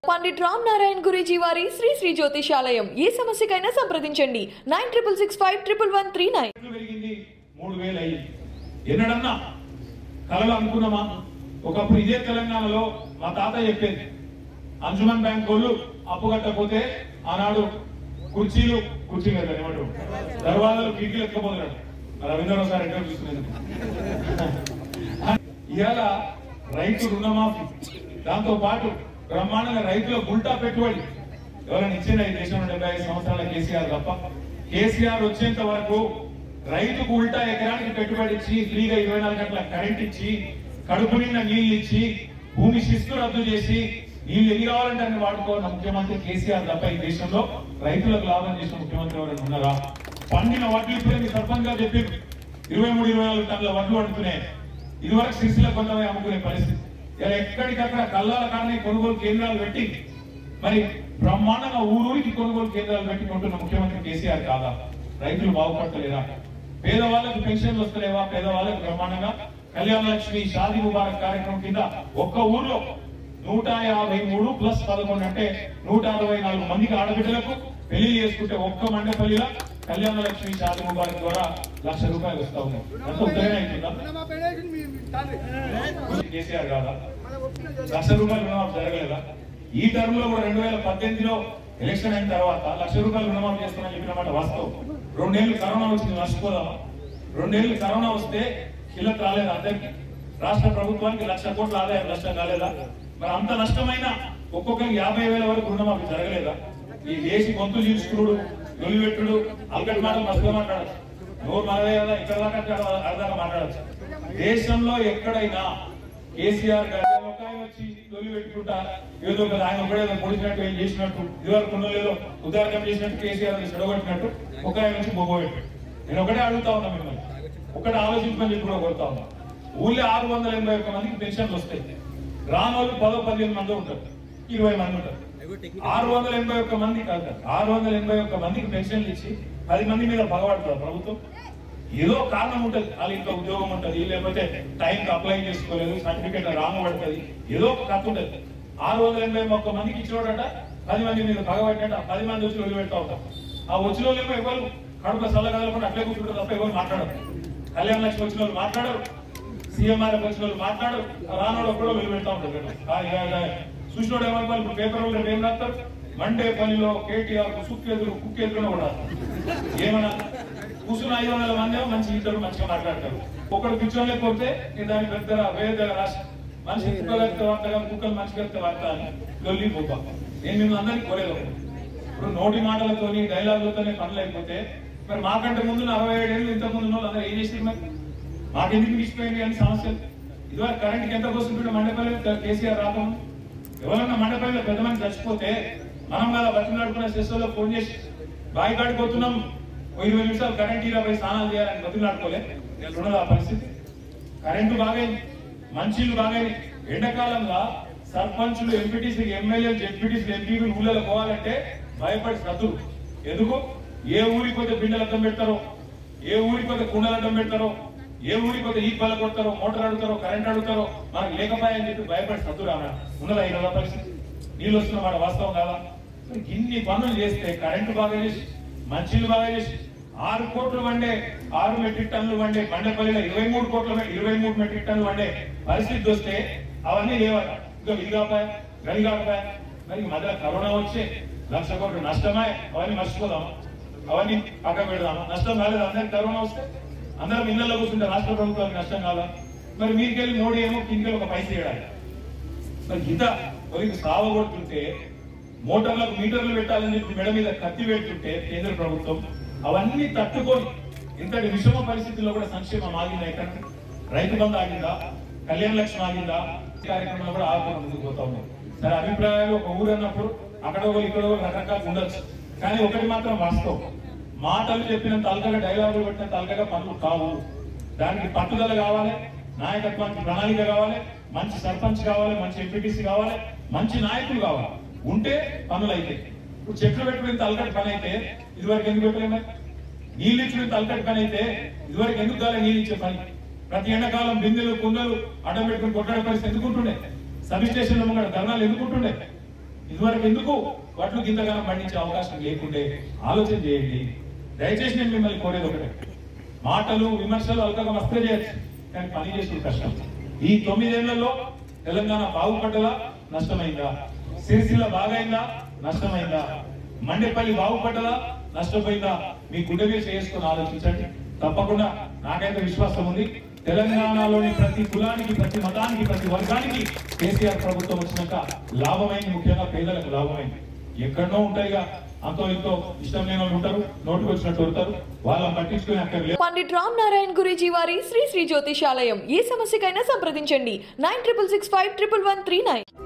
పండిట్ రామ్ నారాయణ్ గురూజీ వారి శ్రీ శ్రీ జ్యోతిషాలయం ఏ సమస్యకైనా సంప్రదించండి 96655139 పెరిగింది 3000 అయ్యింది. ఎన్నడన్నా కలలు అనుకున్నామా? ఒకప్పుడు ఇదే తెలంగాణలో మా తాత చెప్పేది, అంజుమన్ బ్యాంక్ వాళ్ళు అప్పు కట్టకపోతే ఆనాడు కుర్చీలు కదా ఏమంటారు, దర్వాజాలు కిటికీలు ఎక్కబోతున్నాడు. రవీంద్రరావు సార్ ఎక్కడ చూసుకునేది. ఇవాళ రైతు రుణమాఫీ, దాంతో పాటు బ్రహ్మాండంగా రైతుల ఉల్టా పెట్టుబడి ఎవరైనా ఇచ్చిన ఈ దేశంలో 75 సంవత్సరాల కేసీఆర్ తప్ప. కేసీఆర్ వచ్చేంత వరకు రైతుకు ఉల్టా ఎకరానికి పెట్టుబడి ఇచ్చి, ఫ్రీగా 24 గంటల కరెంట్ ఇచ్చి, కడుపు నిండా నీళ్లు ఇచ్చి, భూమి శిస్తు రద్దు చేసి, నీళ్లు ఎన్ని కావాలంటే అన్ని వాడుకోవాలన్న ముఖ్యమంత్రి కేసీఆర్ తప్ప ఈ దేశంలో రైతులకు లాభం చేసిన ముఖ్యమంత్రి ఎవరైనా ఉన్నారా? పండిన వడ్లు ఇప్పుడే మీ సర్పంచ్ గా చెప్పారు, 23-24 టన్నుల వడ్లు వండుతున్నాయి. ఇదివరకు సిరిసిల్ల కొంతమంది అమ్ముకునే పరిస్థితి. ఇలా ఎక్కడికక్కడ కల్లాల కానీ కొనుగోలు కేంద్రాలు పెట్టి మరి బ్రహ్మాండంగా ఊరూరికి కొనుగోలు కేంద్రాలు పెట్టి కొంటున్న ముఖ్యమంత్రి కేసీఆర్ కాదా? రైతులు బాగుపడతలేరా? పేదవాళ్ళకు పెన్షన్లు వస్తలేవా? పేదవాళ్ళకు బ్రహ్మాండంగా కళ్యాణ లక్ష్మి, షాదీ ముబారక్ కార్యక్రమం కింద ఒక్క ఊర్లో 153 + 11 అంటే 164 మందికి ఆడబిడ్డలకు పెళ్లి చేసుకుంటే ఒక్క మండపల్లిలో కళ్యాణ లక్ష్మి, షాదీ ముబారక్ ద్వారా ₹1,00,000 వస్తా ఉన్నాయి. అంత ఉత్తరమే అవుతుందా? కేసీఆర్ కాదా? ₹1,00,000 రుణమాఫీ జరగలేదా? ఈ టర్మ్ లో కూడా 2018లో ఎలక్షన్ అయిన తర్వాత ₹1,00,000 రుణమాఫీ చేస్తామని చెప్పిన మాట వాస్తవం. 2 ఏళ్ళు కరోనా వచ్చింది, మర్చిపోదామా? 2 ఏళ్ళు కరోనా వస్తే కిల్లక్ రాలేదా అందరికి? రాష్ట్ర ప్రభుత్వానికి 1,00,000 కోట్ల ఆదాయం నష్టం కాలేదా? మరి అంత నష్టమైన ఒక్కొక్కరికి 50,000 వరకు రుణమాఫీ జరగలేదా? ఈ దేశ గొంతు చీల్చుకుడు, గొలిపెట్టుడు, అల్కటి మాటలు మస్తుగా మాట్లాడచ్చు. నోరు మనదే కదా, ఇక్కడ దాకా అర్థంగా మాట్లాడచ్చు. దేశంలో ఎక్కడైనా కేసీఆర్ గారు ఒక ఆయన వచ్చి తొలి పెట్టుకుంటా ఏదో కదా ఆయన ఒకడే పొడిచినట్టు ఏం చేసినట్టు, ఇదివరకు లేదో ఉదాహరణ చేసినట్టు కేసీఆర్ చెడగొట్టినట్టు ఒక ఆయన వచ్చి బొగ్గబెట్టాడు. నేను ఒకటే అడుగుతా ఉన్నా మిమ్మల్ని, ఒకటి ఆలోచించమని చెప్పి కూడా కోరుతా ఉన్నా. ఊళ్ళో 681 మందికి పెన్షన్లు వస్తాయి. రానోళ్ళు 10-15 మంది ఉంటారు, 20 మంది ఉంటారు. 681 మంది కాదు, 681 మందికి పెన్షన్లు ఇచ్చి 10 మంది మీద పగబడుతుంది ప్రభుత్వం. ఏదో కారణం ఉంటుంది, వాళ్ళు ఇంకా ఉద్యోగం ఉంటుంది, లేకపోతే టైంకి అప్లై చేసుకోలేదు, సర్టిఫికేట్ రాంగ్ పడుతుంది, ఏదో ఒక కథ ఉంటుంది. 681 మందికి ఇచ్చినోడట 10 మంది మీద పగబట్టినట్టు 10 మంది వచ్చి వదిలిపెడతా ఉంటారు. ఆ వచ్చిన వాళ్ళు ఎవరు కడుపు చల్లగలకుండా అట్లే కూర్చుంటారు తప్ప ఎవరు మాట్లాడరు. కళ్యాణ లక్ష్మి వచ్చిన వాళ్ళు మాట్లాడరు, సీఎంఆర్ వచ్చిన వాళ్ళు మాట్లాడరు, రానోడు కూడా వదిలిపెడతా ఉంటారు. చూసినోడు ఏమనుకోవాలి, ఇప్పుడు పేపర్ వాళ్ళు ఏం రాస్తారు, మండేపల్లిలో కేటీఆర్ కుక్కెదురు కూడా ఏమన్నా కూర్చున్న 500 మంది మంచి ఇద్దరు మంచిగా మాట్లాడతారు. ఒకడు కూర్చోలేకపోతే దాని పెద్ద వేద రాష్ట్ర మనిషి కుక్కగలిగితే వార్తగా, కుక్కలు మనిషి కలిగితే వార్త అని లొల్లిపోతా. నేను మిమ్మల్ని అందరికీ కోరేది, ఇప్పుడు నోటి మాటలతోని డైలాగులతోనే పనులు అయిపోతే మరి మాకంటే ముందు 67 ఏళ్ళు ఇంతకు ముందు వాళ్ళు అందరూ ఏం చేసి మరి మాకెందుకు మిగిలిపోయింది అని సమస్యలు. ఇదివరకు కరెంట్కి ఎంత కోసుకుంటుంటే మండపల్లి కేసీఆర్ రాకుండా ఎవరన్నా మండపల్లిలో పెద్ద మంది చచ్చిపోతే మనం కదా బతిలాడుకున్న శిశువులో ఫోన్ చేసి బావి కాడిపోతున్నాం, 20 నిమిషాలు కరెంట్ ఇరవై స్నానాలు చేయాలని బతిలాడుకోలే. ఉన్నది ఆ పరిస్థితి. కరెంటు బాగైంది, మంచిలు బాగైంది. ఎండాకాలంలో సర్పంచులు, ఎంపీటీసీ, ఎమ్మెల్యేలు, జెడ్పీటీసీ, ఎంపీలు ఊళ్ళలో పోవాలంటే భయపడి సద్దులు. ఎందుకు? ఏ ఊరికి పోతే బిండెలు అడ్డం పెడతారో, ఏ ఊరికి పోతే కుండలు అడ్డం పెడతారో, ఏ ఊరికి పోతే ఈ బల కొడతారో, మోటార్ అడుగుతారో, కరెంట్ అడుగుతారో, మనకు లేకపోయాయని చెప్పి భయపడి సద్దులు అన్న ఉన్నదా ఈ పరిస్థితి? నీళ్ళు వస్తున్న మాట వాస్తవం కాదా? ఇన్ని పనులు చేస్తే కరెంటు బాగా చేసి, మంచిలు బాగా చేసి, 6 కోట్లు వండే 6 మెట్రిక్ టన్నులు వండే బండపల్లిలో 23 మెట్రిక్ టన్నులు వండే పరిస్థితి వస్తే అవన్నీ లేవట. ఇంకా ఇది కాపాయ, గది కాపాయ. మరి మధ్య కరోనా వచ్చే 1,00,000 కోట్లు నష్టమే. అవన్నీ మర్చిపోదామా? అవన్నీ పక్కన పెడదామా? నష్టం కాలేదు. అందరికి కరోనా వస్తే అందరం ఇళ్లలో కూర్చుంటే రాష్ట్ర ప్రభుత్వానికి నష్టం కాదా? మరి మీకెళ్ళి మోడీ ఏమో కిందకి ఒక పైసలు ఇవ్వడానికి మరి గీత కొద్దిగా సావ కొడుతుంటే, మోటార్లకు మీటర్లు పెట్టాలని చెప్పి మెడ మీద కత్తి పెడుతుంటే కేంద్ర ప్రభుత్వం అవన్నీ తట్టుకొని ఇంతటి విషమ పరిస్థితుల్లో కూడా సంక్షేమం ఆగిందా? ఎక్కడ రైతు బంధు ఆగిందా? కళ్యాణ లక్ష్మి ఆగిందా? కార్యక్రమాలు కూడా ఆగుతున్న ముందుకు పోతా ఉన్నాయి. సరే, అభిప్రాయాలు ఒక ఊరు అన్నప్పుడు అక్కడ ఇక్కడ రకరకాలు ఉండొచ్చు, కానీ ఒకటి మాత్రం వాస్తవం, మాటలు చెప్పినంత అల్కగా, డైలాగులు పెట్టినంత అల్కగా పనులు కావు. దానికి పట్టుదల కావాలి, నాయకత్వానికి ప్రణాళిక కావాలి, మంచి సర్పంచ్ కావాలి, మంచి ఎంపీటీసీ కావాలి, మంచి నాయకులు కావాలి. ఉంటే పనులు అయితే. ఇప్పుడు చెట్లు పెట్టుకునేంత అల్కటి పని అయితే ఇదివరకు ఎందుకు పెట్టలేము? నీళ్ళు ఇచ్చినంత అల్కటి పని అయితే ఇదివరకు ఎందుకు కాలే నీళ్ళు ఇచ్చే పని? ప్రతి ఎండాకాలం బిందెలు, కుండలు అడ్డం పెట్టుకుని కొట్టడం పరిస్థితి ఎందుకుంటుండే? సబ్ స్టేషన్ల ముంగడ ధర్నాలు ఎందుకుంటుండే? ఇదివరకు ఎందుకు వడ్లు గింతగానం పండించే అవకాశం లేకుండే ఆలోచన చేయండి. దయచేసి నేను మిమ్మల్ని కోరేది ఒకటే, మాటలు విమర్శలు అల్కగా మస్తే చేయొచ్చు, కానీ పని చేసే కష్టం. ఈ 9 ఏళ్లలో తెలంగాణ బాగుపడ్డదా నష్టమైందా? సిరిసిల్ల బాగైందా నష్టమైందా? మండేపల్లి బాగుపడ్డదా నష్టపోయిందా? మీ గుండె మీద చేసుకుని ఆలోచించండి. తప్పకుండా నాకైతే విశ్వాసం ఉంది, తెలంగాణలోని ప్రతి కులానికి, ప్రతి మతానికి, ప్రతి వర్గానికి కేసీఆర్ ప్రభుత్వం వచ్చినాక లాభమైంది. ముఖ్యంగా పేదలకు లాభమైంది. ఎక్కడో ఉంటాయిగా అంతో ఇంతో ఇష్టం లేని వాళ్ళు ఉంటారు, నోటికి వచ్చినట్టు ఉంటారు, వాళ్ళని పట్టించుకుని అక్కడ లేదు. పండిట్ రామ్ నారాయణ గురూజీ వారి శ్రీ శ్రీ జ్యోతిషాలయం. ఏ సమస్యకైనా సంప్రదించండి 9665111139.